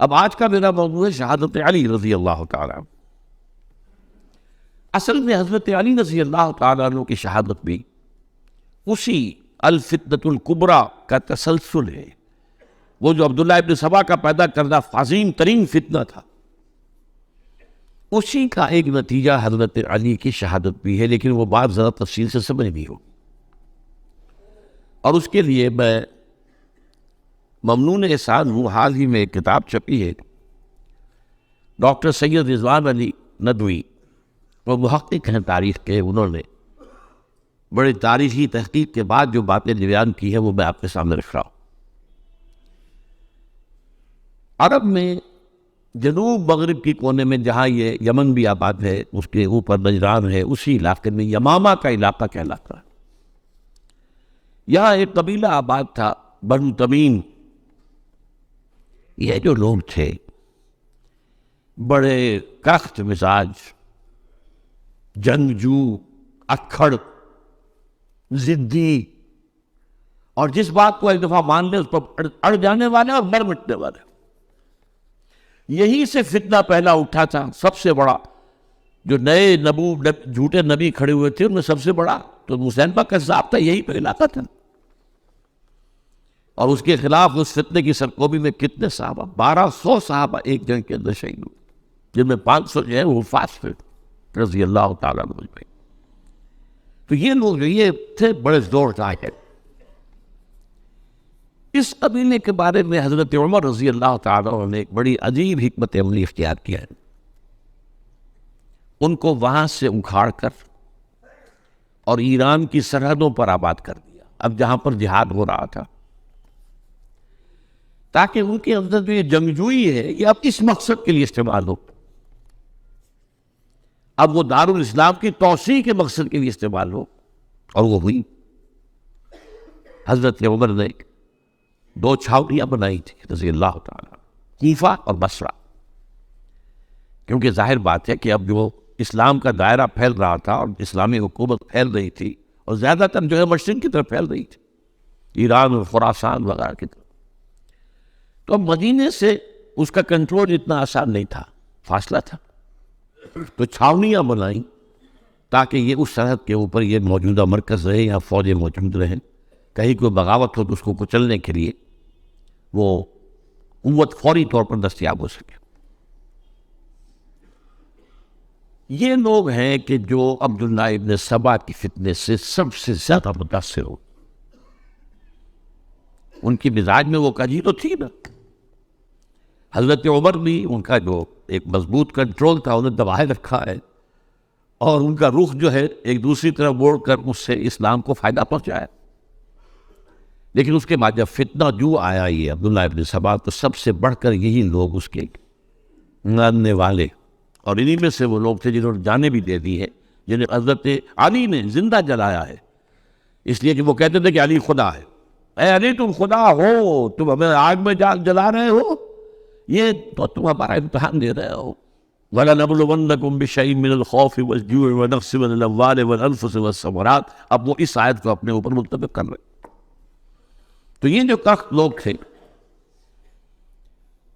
اب آج کا میرا موضوع ہے شہادت علی رضی اللہ تعالیٰ. اصل میں حضرت علی رضی اللہ تعالیٰ عنہ کی شہادت بھی اسی الفتنۃ الکبریٰ کا تسلسل ہے. وہ جو عبداللہ ابن سبا کا پیدا کردہ عظیم ترین فتنہ تھا، اسی کا ایک نتیجہ حضرت علی کی شہادت بھی ہے، لیکن وہ بات ذرا تفصیل سے سمجھنی ہو. اور اس کے لیے میں ممنون احسان ہوں. حال ہی میں ایک کتاب چھپی ہے، ڈاکٹر سید رضوان علی ندوی، وہ محقق ہیں تاریخ کے. انہوں نے بڑے تاریخی تحقیق کے بعد جو باتیں بیان کی ہیں وہ میں آپ کے سامنے رکھ رہا ہوں. عرب میں جنوب مغرب کی کونے میں جہاں یہ یمن بھی آباد ہے، اس کے اوپر نجران ہے، اسی علاقے میں یمامہ کا علاقہ کہلاتا ہے. یہاں ایک قبیلہ آباد تھا، بنو تمیم. یہ جو لوگ تھے بڑے کخت مزاج، جنگجو، اکھڑ، ضدی، اور جس بات کو ایک دفعہ مان لے اس پر اڑ جانے والے اور مر مٹنے والے. یہی سے فتنہ پہلا اٹھا تھا. سب سے بڑا جو نئے جھوٹے نبی کھڑے ہوئے تھے ان میں سب سے بڑا تو مسیلمہ کذاب تھا. یہی پہ علاقہ تھا. اور اس کے خلاف اس فتنے کی سرکوبی میں کتنے صحابہ، 1200 صحابہ ایک جنگ کے اندر شہید ہوئے، جن میں 500 جو ہے وہ وفات ہوئے رضی اللہ تعالیٰ عنہ. تو یہ لوگ جو یہ تھے بڑے زور دار. اس قبیلے کے بارے میں حضرت عمر رضی اللہ تعالیٰ عنہ نے ایک بڑی عجیب حکمت عملی اختیار کیا ہے. ان کو وہاں سے اکھاڑ کر اور ایران کی سرحدوں پر آباد کر دیا، اب جہاں پر جہاد ہو رہا تھا، تاکہ ان کے اندر جو یہ جنگجوئی ہے یہ اب اس مقصد کے لیے استعمال ہو. اب وہ دارالاسلام کی توسیع کے مقصد کے لیے استعمال ہو. اور وہ ہوئی. حضرت عمر نے 2 چھاؤنیاں بنائی تھی رضی اللہ تعالیٰ، کوفہ اور بصرہ. کیونکہ ظاہر بات ہے کہ اب جو اسلام کا دائرہ پھیل رہا تھا اور اسلامی حکومت پھیل رہی تھی، اور زیادہ تر جو ہے مشرق کی طرف پھیل رہی تھی، ایران اور خراسان وغیرہ کی طرف. تو اب مدینے سے اس کا کنٹرول اتنا آسان نہیں تھا، فاصلہ تھا. تو چھاؤنیاں بنائیں تاکہ یہ اس سرحد کے اوپر یہ موجودہ مرکز رہے یا فوجیں موجود رہیں. کہیں کوئی بغاوت ہو تو اس کو کچلنے کے لیے وہ قوت فوری طور پر دستیاب ہو سکے. یہ لوگ ہیں کہ جو عبداللہ ابن سبا کی فتنے سے سب سے زیادہ متاثر ہو. ان کی مزاج میں وہ کجی تو تھی نا. حضرت عمر بھی ان کا جو ایک مضبوط کنٹرول تھا انہیں دبائے رکھا ہے، اور ان کا رخ جو ہے ایک دوسری طرف موڑ کر اس سے اسلام کو فائدہ پہنچایا. لیکن اس کے بعد جب فتنہ جو آیا یہ عبداللہ ابن سبا، تو سب سے بڑھ کر یہی لوگ اس کے ماننے والے، اور انہی میں سے وہ لوگ تھے جنہوں نے جانیں بھی دے دی ہے، جنہیں حضرت علی نے زندہ جلایا ہے. اس لیے کہ وہ کہتے تھے کہ علی خدا ہے. اے علی تم خدا ہو، تم ہمیں آگ میں جلا رہے ہو، یہ تو تم ہمارا امتحان دے رہے ہو. وَلَنَبْلُوَنَّكُمْ بِشَيْءٍ مِّنَ الْخَوْفِ وَالْجُوعِ وَنَقْصٍ مِّنَ الْأَمْوَالِ وَالْأَنفُسِ وَالثَّمَرَاتِ. اب وہ اس آیت کو اپنے اوپر منطبق کر رہے. تو یہ جو کخت لوگ تھے،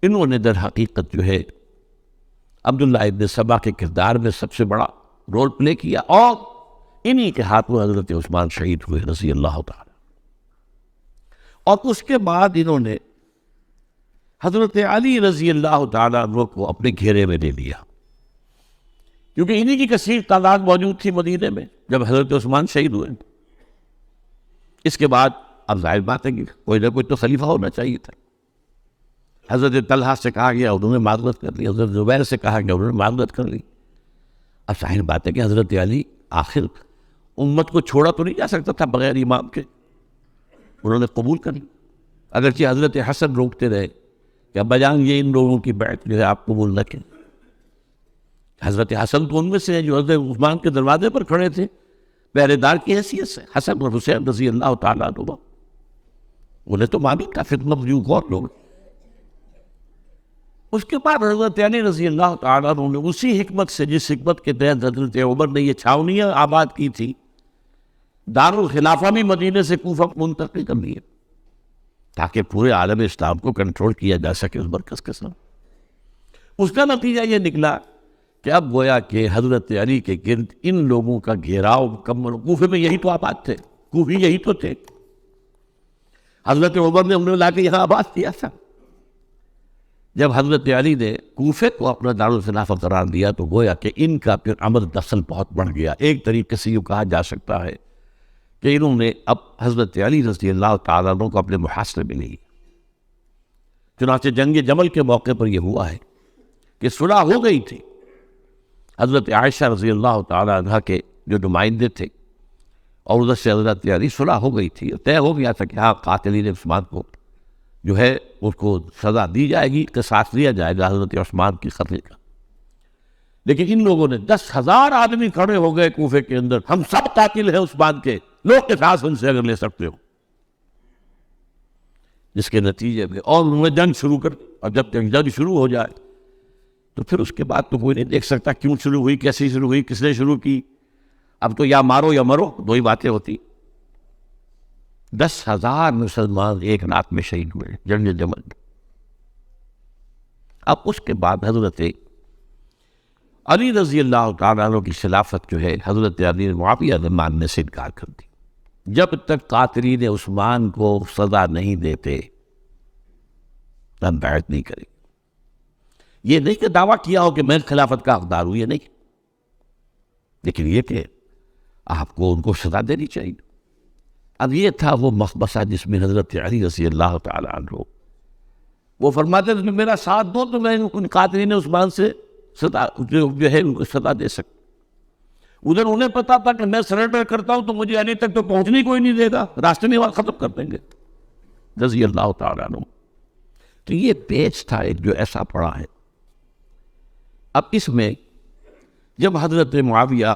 انہوں نے در حقیقت جو ہے عبداللہ ابن سبا کے کردار میں سب سے بڑا رول پلے کیا، اور انہی کے ہاتھوں حضرت عثمان شہید ہوئے رضی اللہ تعالی. اور اس کے بعد انہوں نے حضرت علی رضی اللہ تعالیٰ عنہ کو اپنے گھیرے میں لے لیا، کیونکہ انہی کی کثیر تعداد موجود تھی مدینے میں جب حضرت عثمان شہید ہوئے. اس کے بعد اب ظاہر بات ہے کہ کوئی نہ کوئی تو خلیفہ ہونا چاہیے تھا. حضرت طلحہ سے کہا گیا، انہوں نے معذرت کر لی. حضرت زبیر سے کہا گیا، انہوں نے معذرت کر لی. اب ظاہر بات ہے کہ حضرت علی آخر امت کو چھوڑا تو نہیں جا سکتا تھا بغیر امام کے. انہوں نے قبول کر لی، اگرچہ حضرت حسن روکتے رہے کہ ابا جان یہ ان لوگوں کی بیعت جو ہے آپ قبول نہ کریں. حضرت حسن تو ان میں سے ہیں جو حضرت عثمان کے دروازے پر کھڑے تھے پہرے دار کی حیثیت سے. حسن اور حسین رضی اللہ تعالیٰ عنہ، انہیں تو معلوم تھا فتنہ جو اور لوگ. اس کے بعد حضرت علی رضی اللہ تعالیٰ عنہ نے اسی حکمت سے، جس حکمت کے تحت حضرت عمر نے یہ چھاونیاں آباد کی تھی، دارالخلافہ بھی مدینے سے کوفہ منتقل کر لی ہے تاکہ پورے عالم اسلام کو کنٹرول کیا جا سکے اس مرکز کے ساتھ. اس کا نتیجہ یہ نکلا کہ اب گویا کہ حضرت علی کے گرد ان لوگوں کا گھیراؤ مکمل. کوفے میں یہی تو آباد تھے, کوفی یہی تو تھے. حضرت عمر نے انہیں لا کے یہاں آباد کیا تھا. جب حضرت علی نے کوفے کو اپنا دارالخلافہ قرار دیا تو گویا کہ ان کا پھر عمل دخل بہت بڑھ گیا. ایک طریقے سے یہ کہا جا سکتا ہے کہ انہوں نے اب حضرت علی رضی اللہ تعالیٰ عنہ کو اپنے محاصرے میں لی. چنانچہ جنگ جمل کے موقع پر یہ ہوا ہے کہ صلح ہو گئی تھی. حضرت عائشہ رضی اللہ تعالیٰ عنہ کے جو نمائندے تھے اور ادھر سے حضرت علی, صلح ہو گئی تھی. طے ہو گیا تھا کہ ہاں قاتلین عثمان کو جو ہے اس کو سزا دی جائے گی, قصاص لیا جائے گا حضرت عثمان کی قتل کا. لیکن ان لوگوں نے 10,000 آدمی کھڑے ہو گئے کوفے کے اندر, ہم سب قاتل ہیں عثمان کے, لوگ قصاص ان سے اگر لے سکتے ہو. جس کے نتیجے میں اور انہوں نے جنگ شروع کر دی. اور جب جنگ شروع ہو جائے تو پھر اس کے بعد تو کوئی نہیں دیکھ سکتا کیوں شروع ہوئی, کیسے شروع ہوئی, کس نے شروع کی. اب تو یا مارو یا مرو, دو ہی باتیں ہوتی. 10,000 مسلمان ایک رات میں شہید ہوئے جنگ جمل میں. اب اس کے بعد حضرت علی رضی اللہ تعالیٰ عنہ کی خلافت جو ہے حضرت علی معاویہ نے ماننے سے انکار کر دی. جب تک قاتلین عثمان کو سزا نہیں دیتے ہم بیعت نہیں کریں. یہ نہیں کہ دعویٰ کیا ہو کہ میں خلافت کا حقدار ہوں, یہ نہیں, لیکن یہ کہ آپ کو ان کو سزا دینی چاہیے. اب یہ تھا وہ مخبصہ جس میں حضرت علی رضی اللہ تعالیٰ عنہ وہ فرماتے تھے میرا ساتھ دو تو میں ان قاتلین عثمان سے سزا جو ہے ان کو سزا دے سکتا. ادھر انہیں پتا تھا کہ میں سرنڈر کرتا ہوں تو مجھے علی تک تو پہنچنے کوئی نہیں دے گا, راستے میں وہاں ختم کر دیں گے رضی اللہ تعالیٰ عنہ. تو یہ پیچ تھا ایک جو ایسا پڑا ہے. اب اس میں جب حضرت معاویہ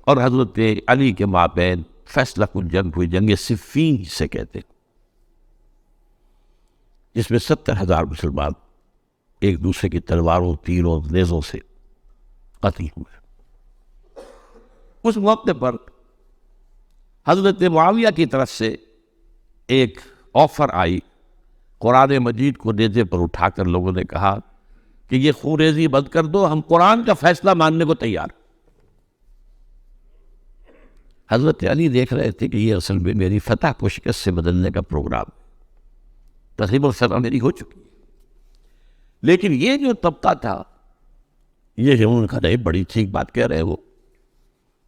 اور حضرت علی کے مابین فیصلہ کن جنگ ہوئی, جنگ صفین سے کہتے, جس میں 70,000 مسلمان ایک دوسرے کی تلواروں, تیروں, نیزوں سے قتل ہوئے. اس موقع پر حضرت معاویہ کی طرف سے ایک آفر آئی. قرآن مجید کو نیزے پر اٹھا کر لوگوں نے کہا کہ یہ خوریزی بند کر دو, ہم قرآن کا فیصلہ ماننے کو تیار. حضرت علی دیکھ رہے تھے کہ یہ اصل میں میری فتح کو شکست سے بدلنے کا پروگرام, تقریباً فتح میری ہو چکی. لیکن یہ جو طبقہ تھا یہ انہوں نے کہا نہیں بڑی ٹھیک بات کہہ رہے, وہ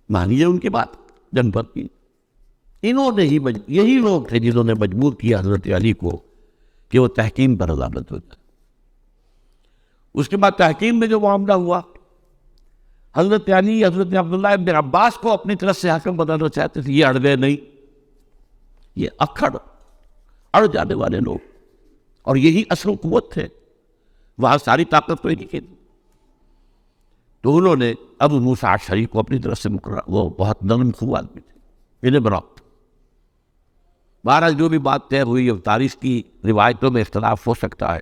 مانیے ان کی بات جنگ پر کی. انہوں نے ہی یہی لوگ تھے جنہوں نے مجبور کیا حضرت علی کو کہ وہ تحکیم پر رضامند ہو جائے. اس کے بعد تحکیم میں جو معاملہ ہوا, حضرت علی حضرت عبداللہ ابن عباس کو اپنی طرف سے حاکم بنانا چاہتے تھے. یہ اڑ گئے نہیں, یہ اڑ جانے والے لوگ, اور یہی اصل قوت تھے, وہاں ساری طاقت تو انہی کی تھی. تو انہوں نے ابو موسیٰ اشعری کو اپنی طرف سے مقرر, وہ بہت نرم خو آدمی تھے, انہیں بناؤ. بہرحال جو بھی بات طے ہوئی, اب تاریخ کی روایتوں میں اختلاف ہو سکتا ہے.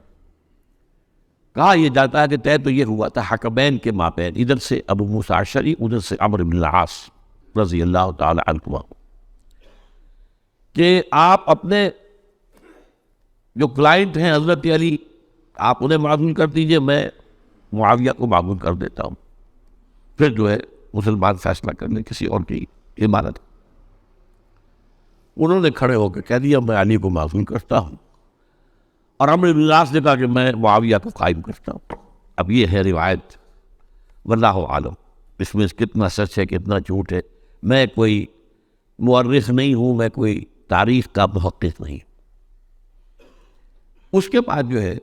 کہا یہ جاتا ہے کہ طے تو یہ ہوا تھا حکمین کے مابین, ادھر سے ابو موسیٰ اشعری, ادھر سے عمرو بن العاص رضی اللہ تعالی عنہما, کہ آپ اپنے جو کلائنٹ ہیں حضرت علی آپ انہیں معزول کر دیجئے, میں معاویہ کو معزول کر دیتا ہوں. پھر جو ہے مسلمان فیصلہ کرنے کسی اور کی عمارت. انہوں نے کھڑے ہو کے کہہ دیا میں علی کو معزول کرتا ہوں, اور عمرو بن العاص نے کہا کہ میں معاویہ کو قائم کرتا ہوں. اب یہ ہے روایت, واللہ عالم اس میں کتنا سچ ہے کتنا جھوٹ ہے. میں کوئی مورخ نہیں ہوں, میں کوئی تاریخ کا محقق نہیں. اس کے بعد جو ہے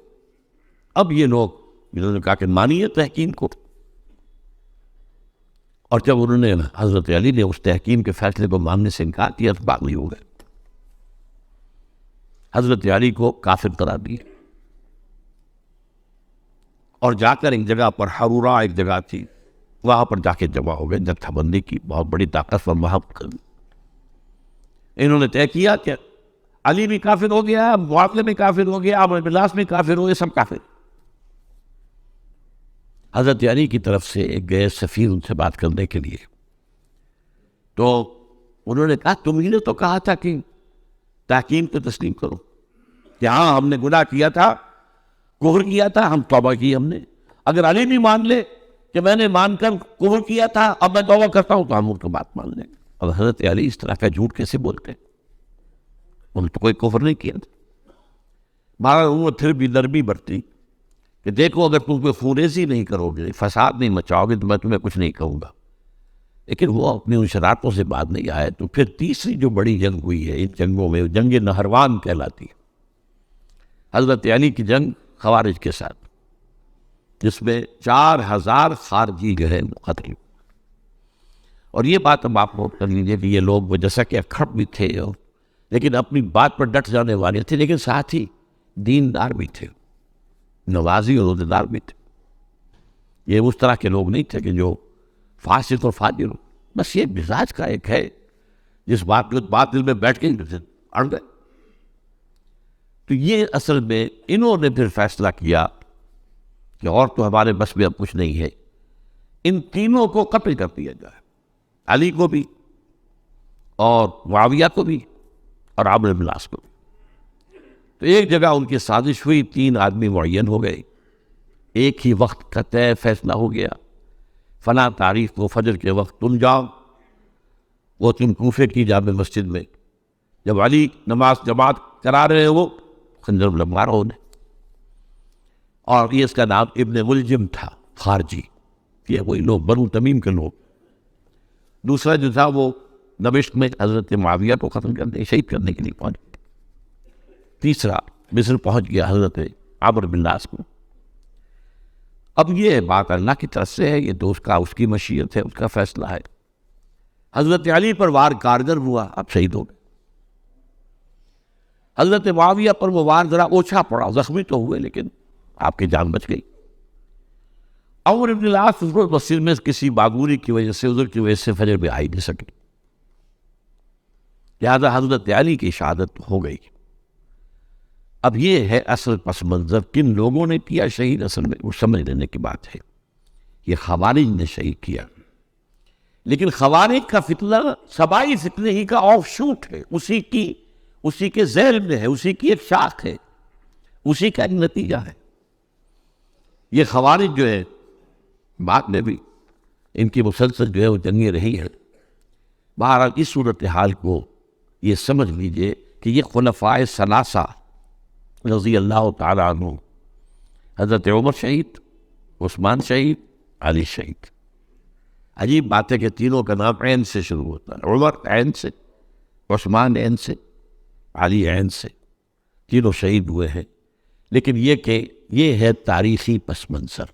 اب یہ لوگ انہوں نے کہا کہ مانیے تحکیم کو, اور جب انہوں نے حضرت علی نے اس تحکیم کے فیصلے کو ماننے سے انکار کیا تو باغی ہو گئے, حضرت علی کو کافر قرار دیا, اور جا کر ایک جگہ پر حرورہ ایک جگہ تھی وہاں پر جا کے جمع ہو گئے, جتھا بندی کی بہت بڑی طاقت پر محبت کر دی. انہوں نے طے کیا کہ علی بھی کافر ہو گیا, معاویہ بھی کافر ہو گیا, عمرو بن العاص بھی کافر ہو گئے, سب کافر. حضرت علی کی طرف سے ایک گئے سفیر ان سے بات کرنے کے لیے, تو انہوں نے کہا تم ہی نے تو کہا تھا کہ تحکیم کو تسلیم کرو, کہ ہاں ہم نے گناہ کیا تھا کفر کیا تھا، ہم توبہ کی ہم نے. اگر علی بھی مان لے کہ میں نے مان کر کفر کیا تھا، اب میں توبہ کرتا ہوں، تو ہم ان کو بات مان لیں. اب حضرت علی اس طرح کا جھوٹ کیسے بولتے ہیں؟ انہوں نے تو کوئی کفر نہیں کیا تھا. مہارا انہوں نے پھر بھی نرمی برتی کہ دیکھو اگر تم کوئی خونریزی نہیں کرو گے، فساد نہیں مچاؤ گے، تو میں تمہیں کچھ نہیں کہوں گا. لیکن وہ اپنی ان شرارتوں سے بعد نہیں آئے. تو پھر تیسری جو بڑی جنگ ہوئی ہے ان جنگوں میں، جنگ نہروان کہلاتی ہے، حضرت علی کی جنگ خوارج کے ساتھ، جس میں 4000 خارجی جو ہے قتل. اور یہ بات اب آپ نوٹ کر لیجیے کہ یہ لوگ جیسا کہ اکھڑ بھی تھے لیکن اپنی بات پر ڈٹ جانے والے تھے، لیکن ساتھ ہی دیندار بھی تھے، نمازی اور روزے دار بھی تھے. یہ اس طرح کے لوگ نہیں تھے کہ جو فاسق اور فاجر ہو. بس یہ مزاج کا ایک ہے، جس بات دل میں بیٹھ کے اڑ گئے. تو یہ اصل میں انہوں نے پھر فیصلہ کیا کہ اور تو ہمارے بس میں اب کچھ نہیں ہے، ان تینوں کو قتل کر دیا جائے، علی کو بھی اور معاویہ کو بھی اور عمرو بن العاص کو بھی. تو ایک جگہ ان کی سازش ہوئی، 3 آدمی معین ہو گئے، ایک ہی وقت کا طے فیصلہ ہو گیا، فلاں تاریخ کو فجر کے وقت تم جاؤ، وہ تم کوفے کی جامع مسجد میں، جب علی نماز جماعت کرا رہے وہ خنجر مارو انہیں. اور یہ اس کا نام ابن ملجم تھا، خارجی، یہ وہی لوگ بنو تمیم کے لوگ. دوسرا جو تھا وہ دمشق میں حضرت معاویہ کو ختم کرنے، شہید کرنے کے لیے پہنچ گیا. تیسرا مصر پہنچ گیا حضرت عمرو بن العاص کو. اب یہ بات اللہ کی طرف سے ہے، یہ تو اس کی مشیت ہے، اس کا فیصلہ ہے. حضرت علی پر وار کارگر ہوا، اب شہید ہو گئے. حضرت معاویہ پر وہ وار ذرا اوچھا پڑا، زخمی تو ہوئے لیکن آپ کی جان بچ گئی. عمرو بن العاص مسجد میں کسی معذوری کی وجہ سے، عذر کی وجہ سے فجر میں آ ہی نہیں سکے، لہذا حضرت علی کی شہادت ہو گئی. اب یہ ہے اصل پس منظر، کن لوگوں نے کیا شہید، اصل میں وہ سمجھ لینے کی بات ہے. یہ خوارج نے شہید کیا، لیکن خوارج کا فتنہ سبائی فتنے ہی کا آف شوٹ ہے، اسی کے ذیل میں ہے، اسی کی ایک شاخ ہے، اسی کا ایک نتیجہ ہے. یہ خوارج جو ہے بعد میں بھی ان کی مسلسل جو ہے وہ جنگیں رہی ہیں. بہرحال اس صورتحال کو یہ سمجھ لیجئے کہ یہ خلفائے ثلاثہ رضی اللہ تعالیٰ عنہ، حضرت عمر شہید، عثمان شہید، علی شہید. عجیب بات ہے کہ تینوں کا نام عین سے شروع ہوتا ہے، عمر عین سے، عثمان عین سے، علی عین سے. تینوں شہید ہوئے ہیں. لیکن یہ کہ یہ ہے تاریخی پس منظر.